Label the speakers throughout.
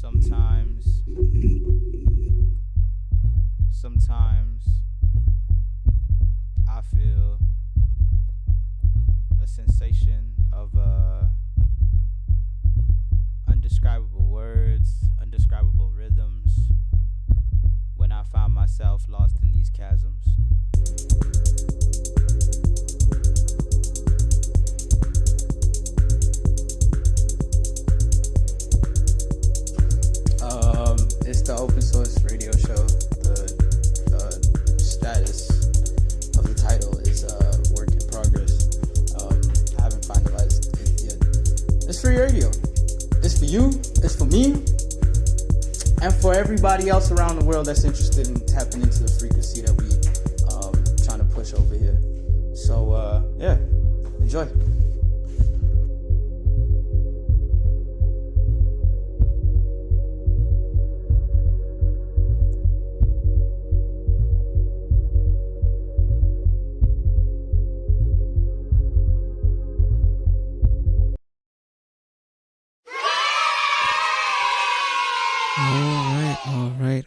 Speaker 1: Sometimes, sometimes I feel a sensation of undescribable words, undescribable rhythms when I find myself lost in these chasms.
Speaker 2: It's the open source radio show. The status of the title is work in progress. I haven't finalized it yet. It's free radio. It's for you. It's for me. And for everybody else around the world that's interested in tapping into the frequency that we trying to push over here. So yeah, enjoy.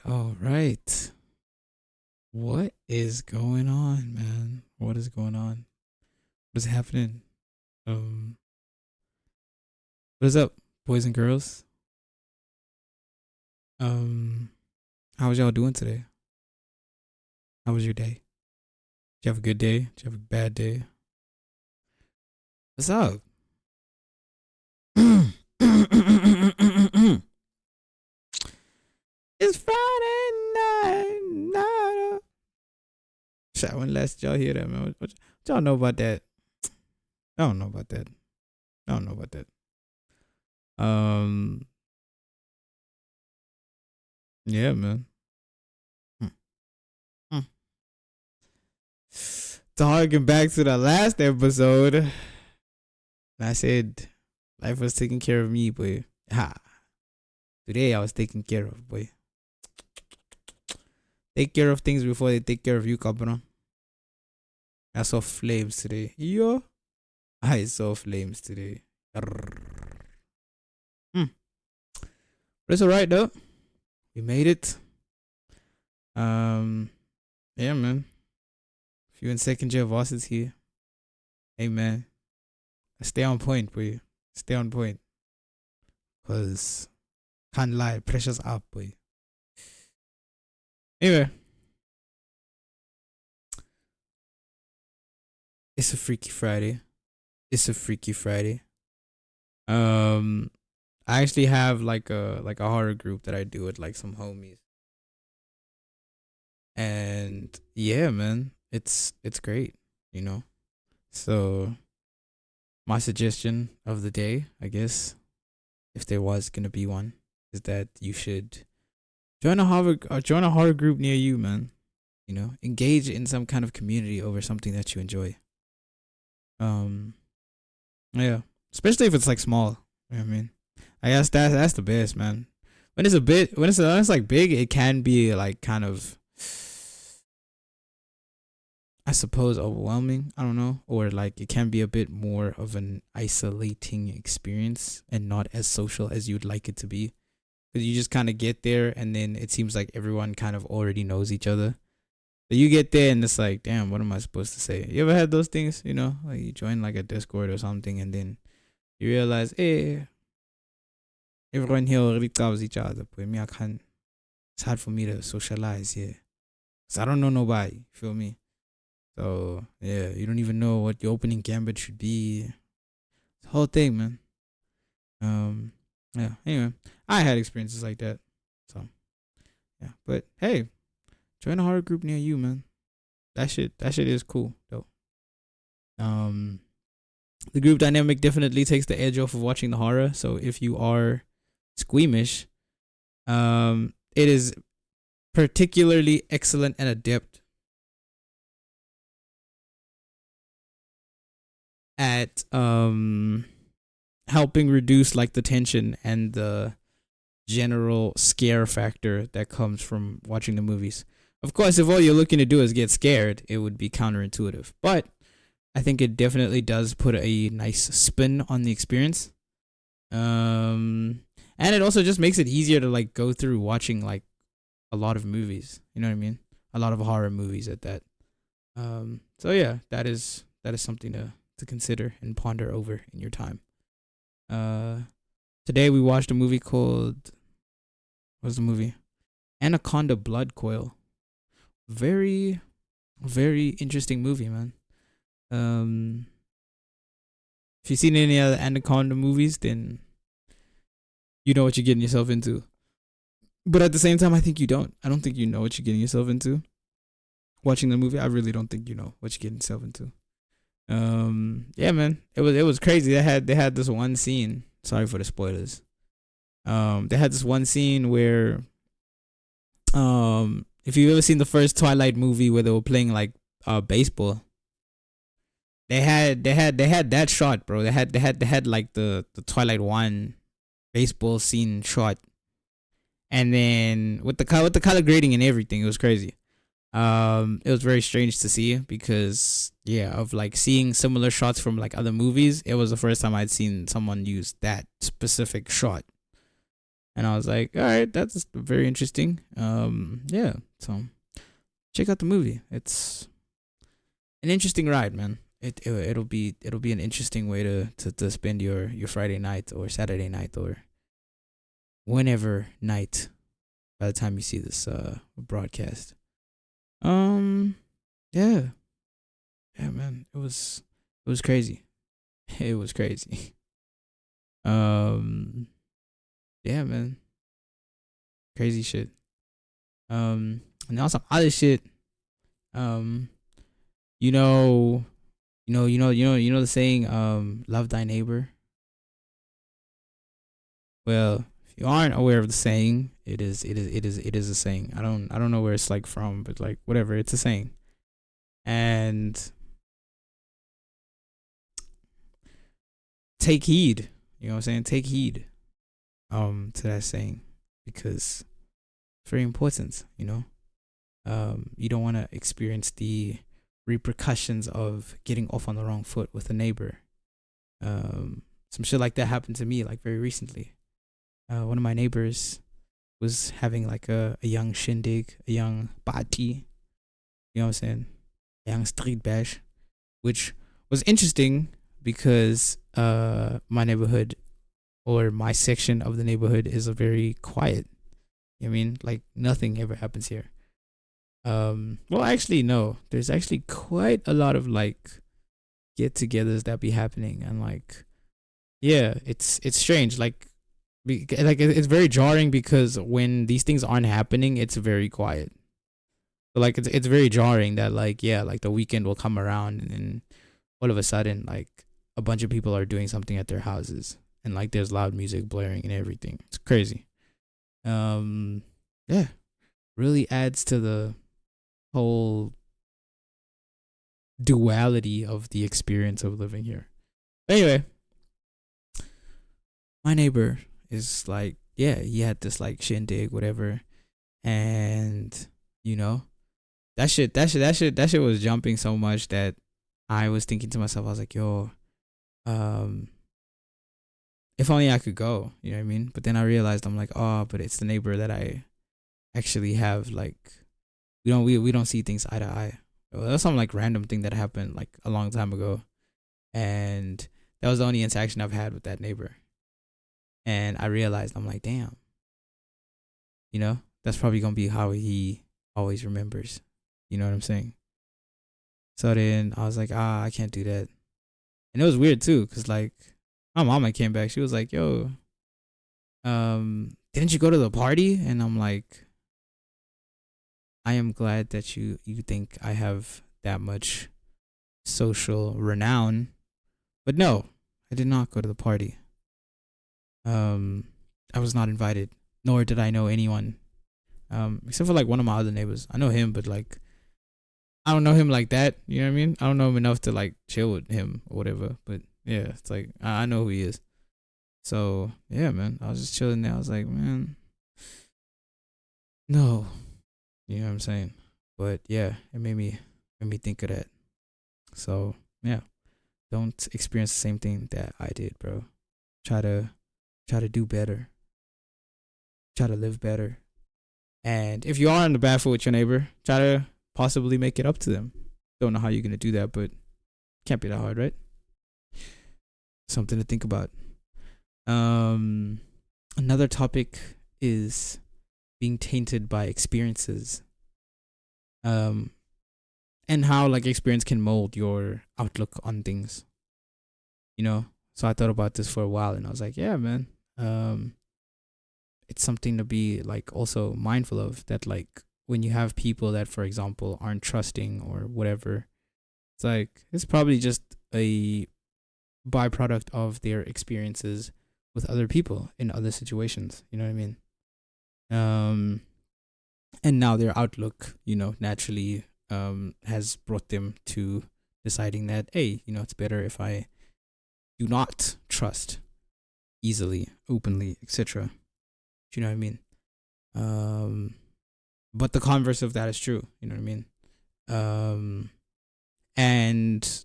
Speaker 3: All right. What is going on, man? What is going on? What is happening? What is up, boys and girls? How was y'all doing today? How was your day? Did you have a good day? Did you have a bad day? What's up? It's Friday night. Shit, when last y'all hear that, man? What y'all know about that? I don't know about that. Yeah, man. To harken back to the last episode, I said life was taking care of me, boy. Ha. Today I was taken care of, boy. Take care of things before they take care of you, cabron. I saw flames today. Yo. I saw flames today. But it's alright though. We made it. Yeah, man. If you're in second year varsity, hey man, stay on point, boy. Stay on point. Cause can't lie, pressure's up, boy. Anyway, it's a Freaky Friday. I actually have like a horror group that I do with like some homies, and yeah, man, it's great, you know. So my suggestion of the day, I guess, if there was gonna be one, is that you should join a horror group near you, man. You know, engage in some kind of community over something that you enjoy. Yeah, especially if it's like small. You know what I mean? I guess that's the best, man. When it's like big, it can be like kind of, I suppose, overwhelming. I don't know, or like it can be a bit more of an isolating experience and not as social as you'd like it to be. Because you just kind of get there and then it seems like everyone kind of already knows each other. So you get there and it's like, damn, what am I supposed to say? You ever had those things, you know? Like you join like a Discord or something and then you realize, hey, everyone here already knows each other. But me, it's hard for me to socialize here. Because I don't know nobody, feel me? So, yeah, you don't even know what your opening gambit should be. It's the whole thing, man. Yeah, anyway, I had experiences like that. So, yeah. But, hey, join a horror group near you, man. That shit is cool, though. The group dynamic definitely takes the edge off of watching the horror. So, if you are squeamish, it is particularly excellent and adept at helping reduce like the tension and the general scare factor that comes from watching the movies. Of course, if all you're looking to do is get scared, it would be counterintuitive. But I think it definitely does put a nice spin on the experience. And And it also just makes it easier to like go through watching like a lot of movies. You know what I mean? A lot of horror movies at that. So yeah, that is something to consider and ponder over in your time. Uh, Today we watched a movie called, what's the movie? Anaconda Blood Coil. Very, very interesting movie, man. Um, if you've seen any other Anaconda movies, then you know what you're getting yourself into. But at the same time, I think you don't. I don't think you know what you're getting yourself into. Watching the movie, I really don't think you know what you're getting yourself into. Yeah, man, it was crazy. They had this one scene. Sorry for the spoilers. They had this one scene where, if you've ever seen the first Twilight movie where they were playing like baseball, they had that shot, bro. They had like the Twilight one baseball scene shot, and then with the color grading and everything, it was crazy. It was very strange to see because yeah, of like seeing similar shots from like other movies. It was the first time I'd seen someone use that specific shot, and I was like, all right, that's very interesting. Yeah, so check out the movie. It's an interesting ride, man. It'll be an interesting way to spend your Friday night or Saturday night or whenever night by the time you see this broadcast. Um, yeah, yeah, man. It was crazy. It was crazy. Um, yeah, man. Crazy shit. And now some other shit. Um, you know, you know the saying, love thy neighbor. Well, if you aren't aware of the saying, it is a saying. I don't know where it's like from, but like whatever, it's a saying. And take heed. You know what I'm saying? Take heed to that saying because it's very important, you know. You don't want to experience the repercussions of getting off on the wrong foot with a neighbor. Some shit like that happened to me like very recently. One of my neighbors was having like a young shindig, a young party, you know what I'm saying? A young street bash, which was interesting because my neighborhood or my section of the neighborhood is a very quiet. You know what I mean? Like nothing ever happens here. Well, actually, no. There's actually quite a lot of like get-togethers that be happening, and like, yeah, it's strange. Like, it's very jarring because when these things aren't happening, it's very quiet. So like, it's very jarring that like, yeah, like the weekend will come around and then all of a sudden like a bunch of people are doing something at their houses and like there's loud music blaring and everything. It's crazy. Um, yeah, really adds to the whole duality of the experience of living here. Anyway, my neighbor is like, yeah, he had this like shindig, whatever, and you know, that shit was jumping so much that I was thinking to myself, I was like, yo, um, if only I could go, you know what I mean? But then I realized I'm like, oh, but it's the neighbor that I actually have like we don't see things eye to eye. Well, that's some like random thing that happened like a long time ago, and that was the only interaction I've had with that neighbor. And I realized I'm like, damn, you know, that's probably gonna be how he always remembers. You know what I'm saying? So then I was like, I can't do that. And it was weird too, cause like my mama came back. She was like, yo, didn't you go to the party? And I'm like, I am glad that you think I have that much social renown, but no, I did not go to the party. Um, I was not invited, nor did I know anyone. Except for like one of my other neighbors. I know him, but like I don't know him like that. You know what I mean? I don't know him enough to like chill with him or whatever. But yeah, it's like I know who he is. So yeah, man, I was just chilling there. I was like, man, no, you know what I'm saying? But yeah, it made me think of that. So yeah, don't experience the same thing that I did, bro. Try to try to do better. try to live better. And if you are on the bad foot with your neighbor, try to possibly make it up to them. Don't know how you're gonna do that, but can't be that hard, right? Something to think about. Another topic is being tainted by experiences. And how like experience can mold your outlook on things. You know? So I thought about this for a while and I was like, yeah, man. It's something to be like also mindful of, that like when you have people that, for example, aren't trusting or whatever, it's like it's probably just a byproduct of their experiences with other people in other situations. You know what I mean? And now their outlook, naturally has brought them to deciding that, hey, it's better if I do not trust easily, openly, etc. Do you know what I mean? But the converse of that is true. You know what I mean? And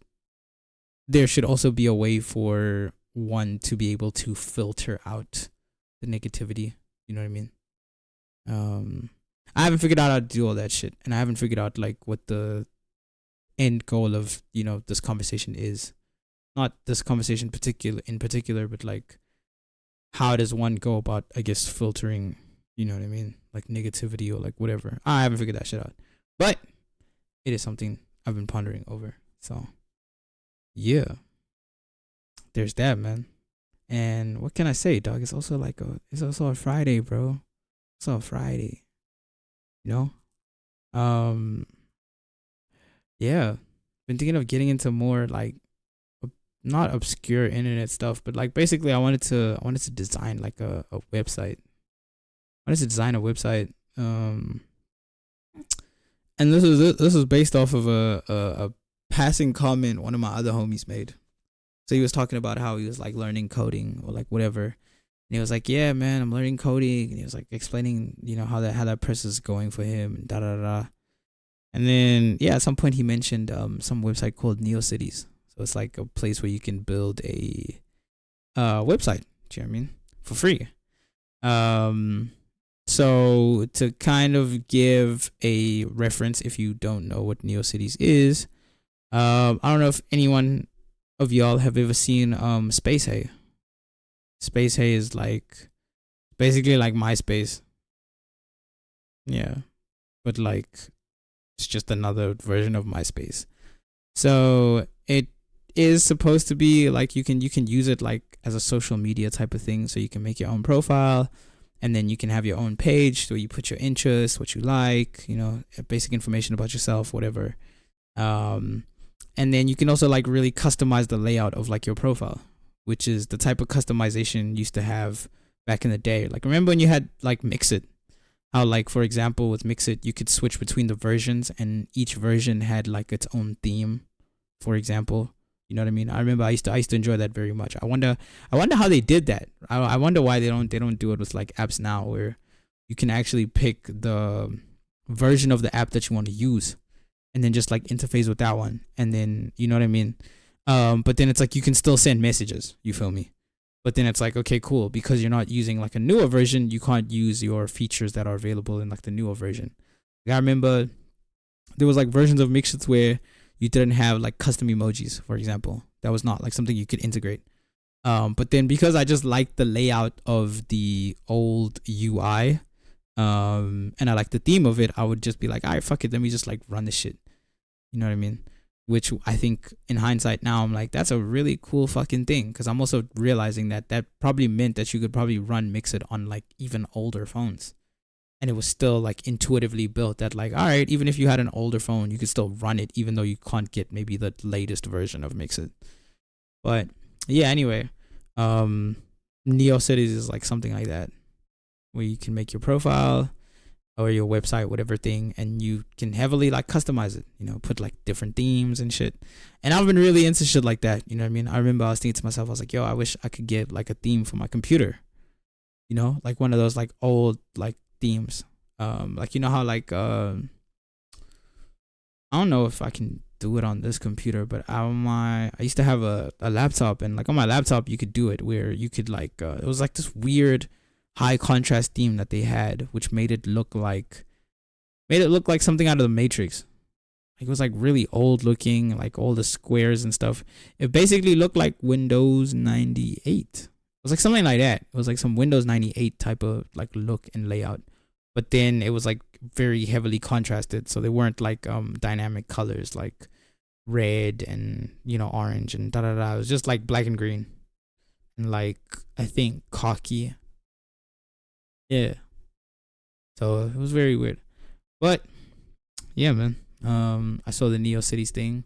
Speaker 3: there should also be a way for one to be able to filter out the negativity. You know what I mean? I haven't figured out how to do all that shit, and I haven't figured out like what the end goal of this conversation is. Not this conversation in particular, but like how does one go about, I guess, filtering, you know what I mean, like negativity or like whatever. I haven't figured that shit out, but it is something I've been pondering over. So yeah, there's that, man. And what can I say, dog? It's also a Friday, bro. It's a Friday, yeah, been thinking of getting into more like not obscure internet stuff, but like basically I wanted to design like a website. I wanted to design a website. And this was based off of a passing comment one of my other homies made. So he was talking about how he was like learning coding or like whatever. And he was like, yeah, man, I'm learning coding. And he was like explaining, how that process is going for him and da da da. And then at some point he mentioned some website called NeoCities. So it's like a place where you can build a website, do you know what I mean, for free. So to kind of give a reference, if you don't know what NeoCities is, I don't know if anyone of y'all have ever seen Space Hay. Space Hay is like basically like MySpace. Yeah. But like it's just another version of MySpace. So it is supposed to be like you can use it like as a social media type of thing. So you can make your own profile, and then you can have your own page where you put your interests, what you like, basic information about yourself, whatever. And then you can also like really customize the layout of like your profile, which is the type of customization you used to have back in the day. Like remember when you had like Mixit? How like for example with Mixit you could switch between the versions, and each version had like its own theme, for example. You know what I mean? I remember I used to enjoy that very much. I wonder how they did that. I wonder why they don't do it with like apps now, where you can actually pick the version of the app that you want to use, and then just like interface with that one, and then you know what I mean. But then it's like you can still send messages. You feel me? But then it's like, okay, cool, because you're not using like a newer version, you can't use your features that are available in like the newer version. Like, I remember there was like versions of Mixits where you didn't have like custom emojis, for example. That was not like something you could integrate. But then because I just liked the layout of the old UI, and I like the theme of it, I would just be like, all right, fuck it, let me just like run this shit. You know what I mean? Which I think in hindsight now I'm like, that's a really cool fucking thing, because I'm also realizing that probably meant that you could probably run Mixit on like even older phones, and it was still like intuitively built that like, all right, even if you had an older phone, you could still run it, even though you can't get maybe the latest version of Mixit. But yeah, anyway, NeoCities is like something like that, where you can make your profile or your website, whatever thing, and you can heavily like customize it, put like different themes and shit. And I've been really into shit like that, you know what I mean? I remember I was thinking to myself, I was like, yo, I wish I could get like a theme for my computer, like one of those like old like themes, like how like I don't know if I can do it on this computer, but I used to have a laptop, and like on my laptop you could do it where you could like it was like this weird high contrast theme that they had, which made it look like something out of the Matrix. Like, it was like really old looking, like all the squares and stuff. It basically looked like Windows 98. It was like something like that. It was like some Windows 98 type of like look and layout. But then it was like very heavily contrasted, so they weren't like dynamic colors like red and orange and da da da. It was just like black and green and like I think khaki. Yeah. So it was very weird. But yeah, man. I saw the Neo Cities thing,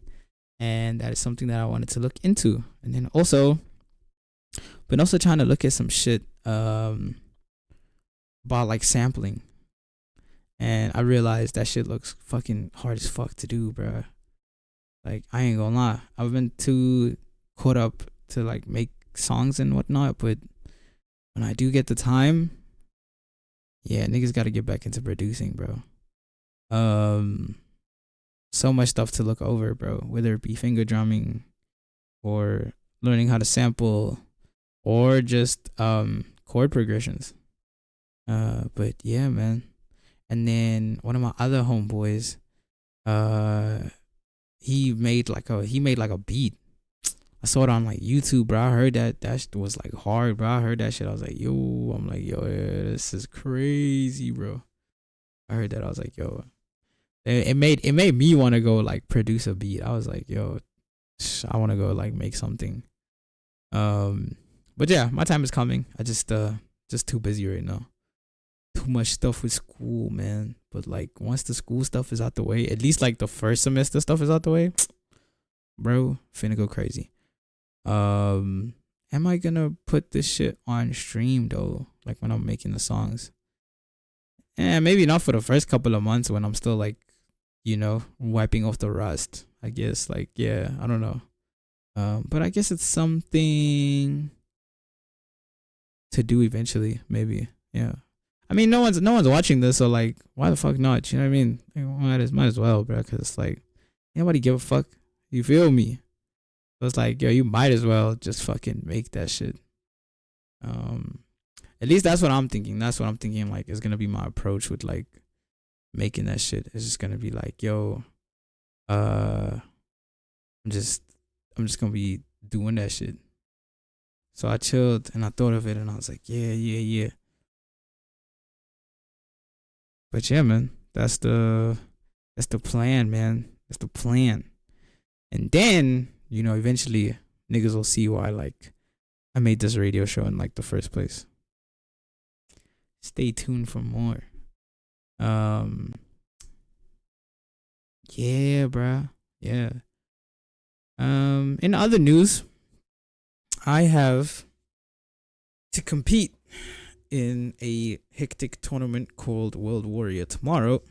Speaker 3: and that is something that I wanted to look into. And then also, been also trying to look at some shit about like sampling, and I realized that shit looks fucking hard as fuck to do, bro. Like, I ain't gonna lie, I've been too caught up to like make songs and whatnot, but when I do get the time, yeah, niggas gotta get back into producing, bro. So much stuff to look over, bro. Whether it be finger drumming or learning how to sample or just chord progressions. But yeah, man. And then one of my other homeboys, he made like a beat. I saw it on like YouTube, bro. I heard that shit was like hard, bro. I heard that shit. I was like, yo, yeah, this is crazy, bro. I heard that. I was like, yo, it made me want to go like produce a beat. I was like, yo, I want to go like make something. But yeah, my time is coming. I just too busy right now. Too much stuff with school, man. But like once the school stuff is out the way, at least like the first semester stuff is out the way, bro, finna go crazy. Am I gonna put this shit on stream though? Like when I'm making the songs? Maybe not for the first couple of months when I'm still like, wiping off the rust. I guess like, yeah, I don't know. But I guess it's something to do eventually, maybe. Yeah. I mean, no one's watching this, so like, why the fuck not? You know what I mean? Like, might as well, bro. Cause it's like, nobody give a fuck. You feel me? So it's like, yo, you might as well just fucking make that shit. At least that's what I'm thinking. That's what I'm thinking. Like, is gonna be my approach with like making that shit. It's just gonna be like, yo, I'm just gonna be doing that shit. So I chilled and I thought of it and I was like, yeah. But yeah, man, that's the plan, man. That's the plan. And then, eventually niggas will see why like I made this radio show in like the first place. Stay tuned for more. Yeah, bruh. Yeah. In other news, I have to compete in a hectic tournament called World Warrior tomorrow.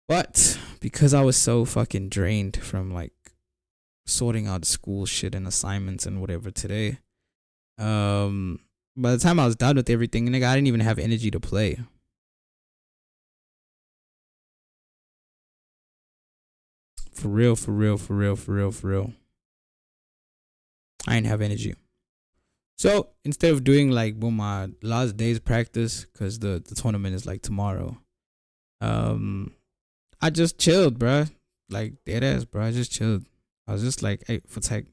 Speaker 3: But because I was so fucking drained from like sorting out school shit and assignments and whatever today, by the time I was done with everything, nigga, I didn't even have energy to play. For real. I didn't have energy. So instead of doing like my last day's practice, cause the tournament is like tomorrow, I just chilled, bruh. Like dead ass, bruh. I just chilled. I was just like, hey, for tech,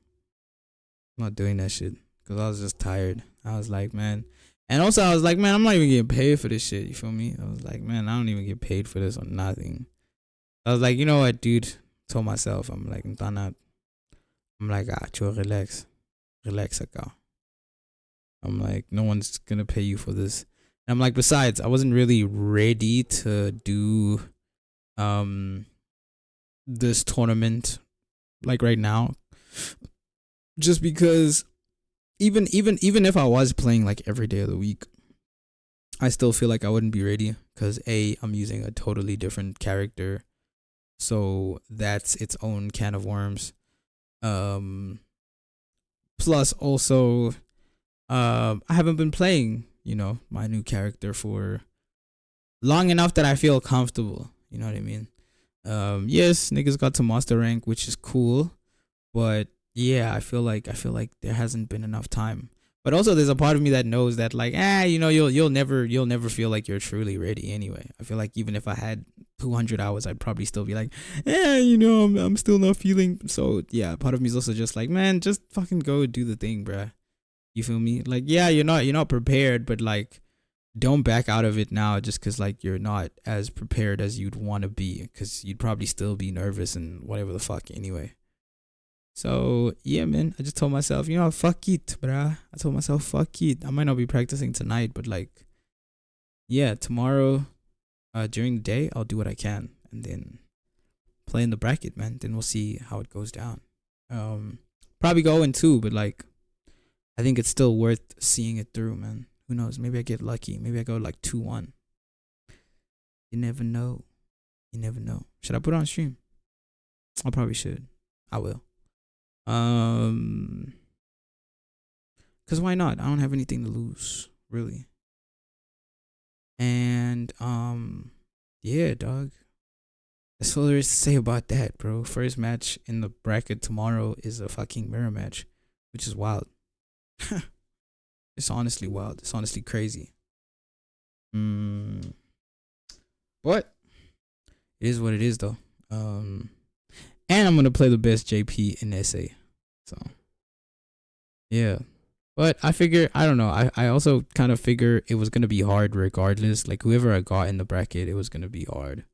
Speaker 3: I'm not doing that shit, cause I was just tired. I was like, man. And also I was like, man, I'm not even getting paid for this shit. You feel me? I was like, man, I don't even get paid for this or nothing. I was like, you know what, dude? Told myself, I'm like, chill, relax, account. I'm like, no one's gonna pay you for this. And I'm like, besides, I wasn't really ready to do this tournament like right now, just because even if I was playing like every day of the week, I still feel like I wouldn't be ready, because I'm using a totally different character, so that's its own can of worms. Plus also, I haven't been playing, my new character for long enough that I feel comfortable. You know what I mean? Yes, niggas got to master rank, which is cool, but yeah, I feel like there hasn't been enough time. But also, there's a part of me that knows that, like, you'll never feel like you're truly ready. Anyway, I feel like even if I had 200 hours, I'd probably still be like, I'm still not feeling. So yeah, part of me is also just like, man, just fucking go do the thing, bruh. You feel me? Like, yeah, you're not prepared, but like, don't back out of it now just because like you're not as prepared as you'd want to be, because you'd probably still be nervous and whatever the fuck anyway. So yeah, man, I just told myself, fuck it, bruh. I told myself, fuck it. I might not be practicing tonight, but like, yeah, tomorrow, during the day, I'll do what I can, and then play in the bracket, man. Then we'll see how it goes down. Probably go in two, but like, I think it's still worth seeing it through, man. Who knows? Maybe I get lucky. Maybe I go like 2-1. You never know. You never know. Should I put it on stream? I probably should. I will. Cause why not? I don't have anything to lose, really. And yeah, dog. That's all there is to say about that, bro. First match in the bracket tomorrow is a fucking mirror match, which is wild. It's honestly wild. It's honestly crazy. But it is what it is, though. And I'm gonna play the best JP in SA. So yeah. But I figure, I don't know. I also kind of figure it was gonna be hard regardless. Like, whoever I got in the bracket, it was gonna be hard.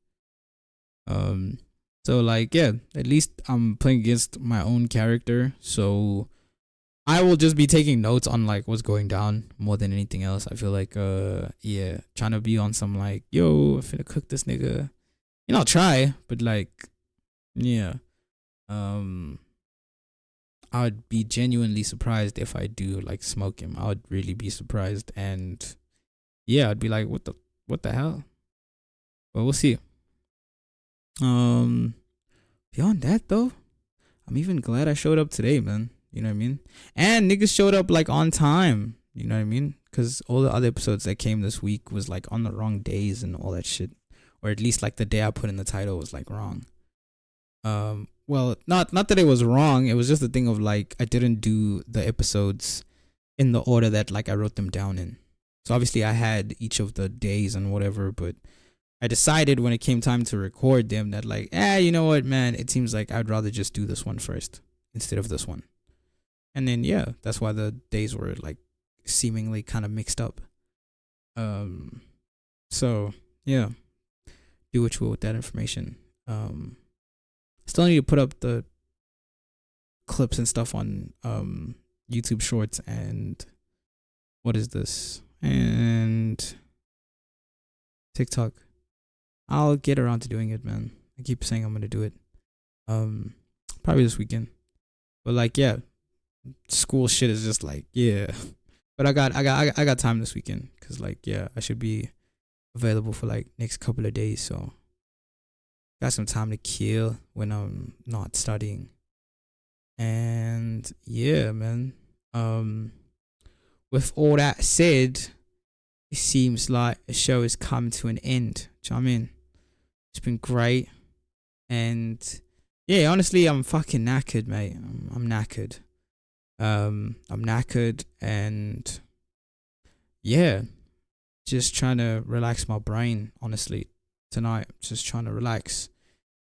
Speaker 3: So like, yeah, at least I'm playing against my own character, so I will just be taking notes on like what's going down more than anything else. I feel like yeah, trying to be on some like, yo, I'm finna cook this nigga. I'll try, but like, yeah. I would be genuinely surprised if I do like smoke him. I would really be surprised, and yeah, I'd be like, what the hell? But we'll see. Beyond that though, I'm even glad I showed up today, man. You know what I mean? And niggas showed up like on time. You know what I mean? Because all the other episodes that came this week was like on the wrong days and all that shit, or at least like the day I put in the title was like wrong. Well, not that it was wrong. It was just the thing of like, I didn't do the episodes in the order that like I wrote them down in. So obviously I had each of the days and whatever, but I decided when it came time to record them that like, you know what, man, it seems like I'd rather just do this one first instead of this one. And then yeah, that's why the days were like seemingly kind of mixed up. So yeah, do what you will with that information. Still need to put up the clips and stuff on YouTube Shorts and what is this? And TikTok. I'll get around to doing it, man. I keep saying I'm gonna do it. Probably this weekend. But like, yeah, school shit is just like, yeah. But I got time this weekend because like, yeah, I should be available for like next couple of days, so got some time to kill when I'm not studying. And yeah, man. With all that said, it seems like the show has come to an end. Do you know what I mean? It's been great. And yeah, honestly, I'm fucking knackered, mate. I'm knackered. I'm knackered, and yeah, just trying to relax my brain, honestly. Tonight, just trying to relax.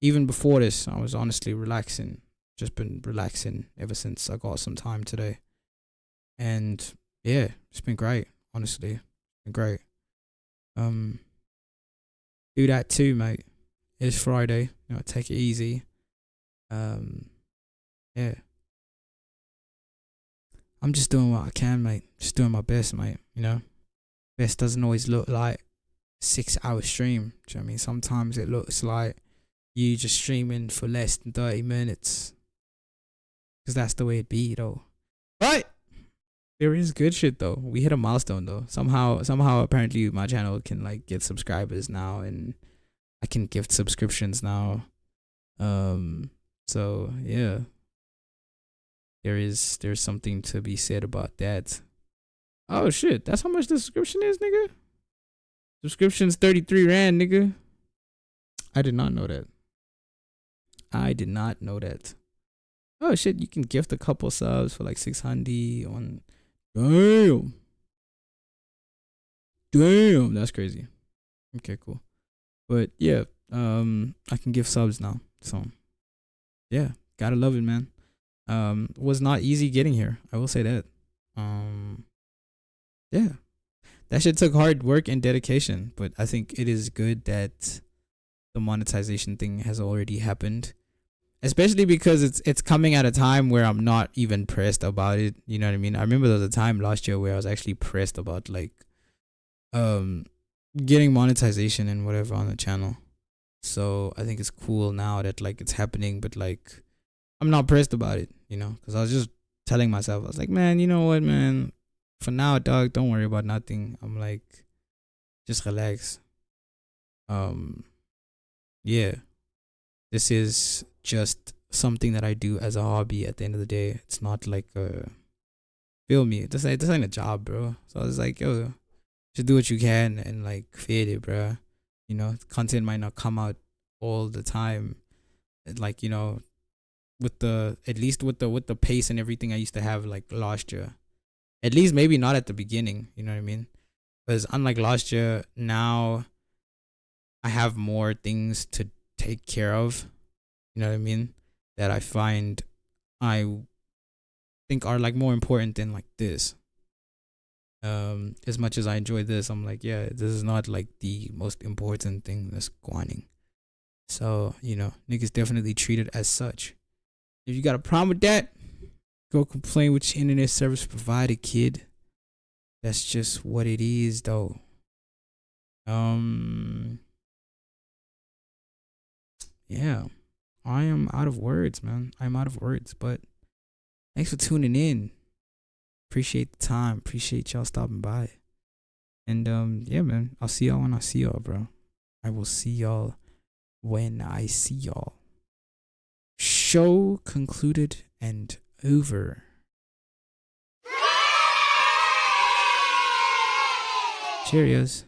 Speaker 3: Even before this, I was honestly relaxing. Just been relaxing ever since I got some time today. And yeah, it's been great, honestly. It's been great. Do that too, mate. It's Friday. Take it easy. Yeah. I'm just doing what I can, mate. Just doing my best, mate. Best doesn't always look like 6-hour stream. Do you know what I mean? Sometimes it looks like you just streaming for less than 30 minutes. Because that's the way it be, though. But there is good shit, though. We hit a milestone, though. Somehow, apparently, my channel can like get subscribers now, and I can gift subscriptions now. So yeah, there's something to be said about that. Oh shit, that's how much the subscription is, nigga. Subscription's 33 rand, nigga. I did not know that. Oh shit, you can gift a couple subs for like 600 on Damn. Damn. That's crazy. Okay, cool. But yeah, I can give subs now. So yeah, gotta love it, man. Was not easy getting here. I will say that. Yeah, that shit took hard work and dedication, but I think it is good that the monetization thing has already happened. Especially because it's coming at a time where I'm not even pressed about it. You know what I mean? I remember there was a time last year where I was actually pressed about like um getting monetization and whatever on the channel. So I think it's cool now that like it's happening, but like I'm not pressed about it, you know, because I was just telling myself, I was like, man, you know what, man, for now, dog, don't worry about nothing. I'm like, just relax. Um, yeah, this is just something that I do as a hobby. At the end of the day, it's not like feel me. This ain't a job, bro. So I was like, yo, just do what you can and like fade it, bro. You know, content might not come out all the time. Like, you know, with the at least with the pace and everything I used to have like last year. At least maybe not at the beginning, you know what I mean? Because unlike last year, now I have more things to take care of. You know what I mean? That I find I think are like more important than like this. As much as I enjoy this, I'm like, yeah, this is not like the most important thing that's going. So, you know, niggas definitely treat it as such. If you got a problem with that, go complain with your internet service provider, kid. That's just what it is, though. Yeah, I am out of words, man. I'm out of words, but thanks for tuning in. Appreciate the time. Appreciate y'all stopping by. And yeah, man. I'll see y'all when I see y'all, bro. I will see y'all when I see y'all. Show concluded and over. Cheerios.